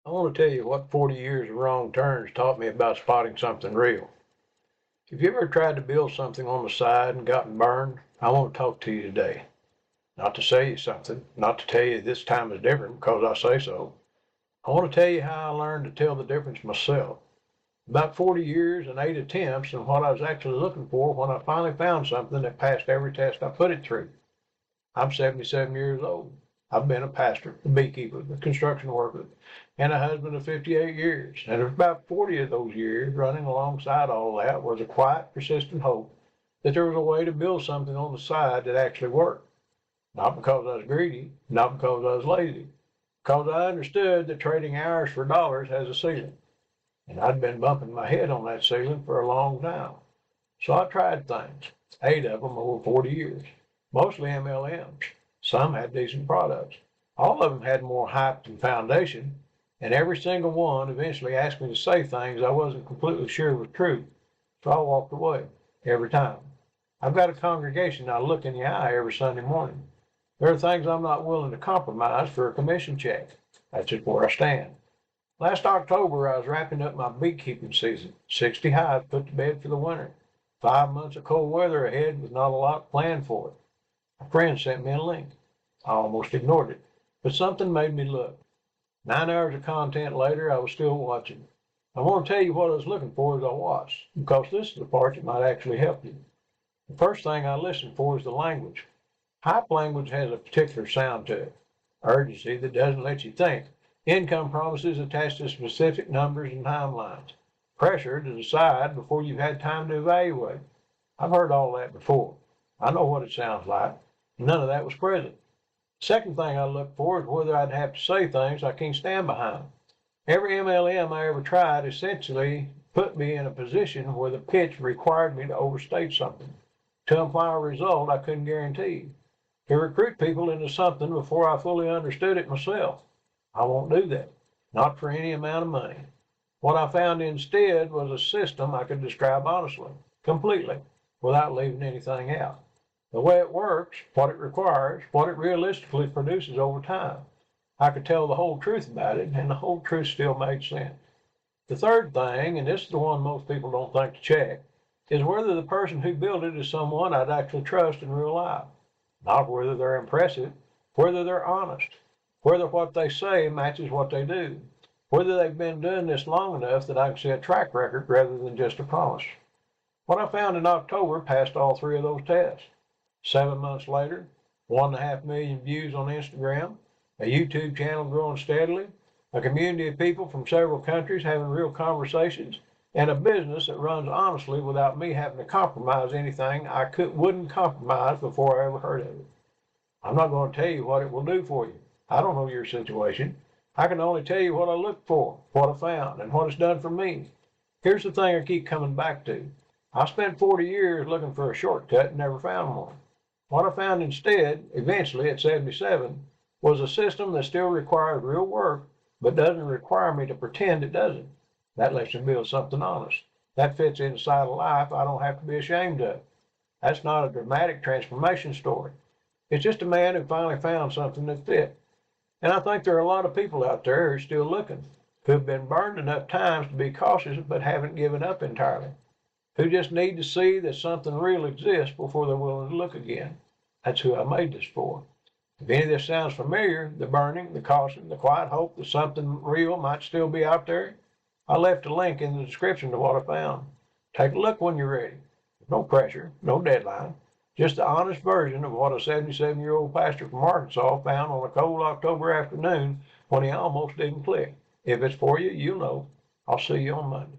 I want to tell you what 40 years of wrong turns taught me about spotting something real. If you ever tried to build something on the side and gotten burned, I want to talk to you today. Not to sell you something, not to tell you this time is different because I say so. I want to tell you how I learned to tell the difference myself. About 40 years and 8 attempts and what I was actually looking for when I finally found something that passed every test I put it through. I'm 77 years old. I've been a pastor, a beekeeper, a construction worker, and a husband of 58 years. And about 40 of those years, running alongside all that, was a quiet, persistent hope that there was a way to build something on the side that actually worked. Not because I was greedy, not because I was lazy, because I understood that trading hours for dollars has a ceiling. And I'd been bumping my head on that ceiling for a long time. So I tried things, 8 of them over 40 years, mostly MLMs. Some had decent products. All of them had more hype than foundation, and every single one eventually asked me to say things I wasn't completely sure was true. So I walked away every time. I've got a congregation I look in the eye every Sunday morning. There are things I'm not willing to compromise for a commission check. That's just where I stand. Last October, I was wrapping up my beekeeping season. 60 hives put to bed for the winter. 5 months of cold weather ahead with not a lot planned for it. A friend sent me a link. I almost ignored it, but something made me look. 9 hours of content later, I was still watching. I want to tell you what I was looking for as I watched, because this is the part that might actually help you. The first thing I listened for is the language. Hype language has a particular sound to it. Urgency that doesn't let you think. Income promises attached to specific numbers and timelines. Pressure to decide before you've had time to evaluate. I've heard all that before. I know what it sounds like. None of that was present. Second thing I look for is whether I'd have to say things I can't stand behind. Every MLM I ever tried essentially put me in a position where the pitch required me to overstate something, to imply a result I couldn't guarantee, to recruit people into something before I fully understood it myself. I won't do that, not for any amount of money. What I found instead was a system I could describe honestly, completely, without leaving anything out. The way it works, what it requires, what it realistically produces over time. I could tell the whole truth about it, and the whole truth still made sense. The third thing, and this is the one most people don't think to check, is whether the person who built it is someone I'd actually trust in real life. Not whether they're impressive, whether they're honest, whether what they say matches what they do, whether they've been doing this long enough that I can see a track record rather than just a promise. What I found in October passed all three of those tests. 7 months later, 1.5 million views on Instagram, a YouTube channel growing steadily, a community of people from several countries having real conversations, and a business that runs honestly without me having to compromise anything wouldn't compromise before I ever heard of it. I'm not going to tell you what it will do for you. I don't know your situation. I can only tell you what I looked for, what I found, and what it's done for me. Here's the thing I keep coming back to. I spent 40 years looking for a shortcut and never found one. What I found instead, eventually at 77, was a system that still requires real work, but doesn't require me to pretend it doesn't. That lets me build something honest. That fits inside a life I don't have to be ashamed of. That's not a dramatic transformation story. It's just a man who finally found something that fit. And I think there are a lot of people out there who are still looking, who have been burned enough times to be cautious but haven't given up entirely, who just need to see that something real exists before they're willing to look again. That's who I made this for. If any of this sounds familiar, the burning, the caution, the quiet hope that something real might still be out there, I left a link in the description to what I found. Take a look when you're ready. No pressure, no deadline, just the honest version of what a 77-year-old pastor from Arkansas found on a cold October afternoon when he almost didn't click. If it's for you, you'll know. I'll see you on Monday.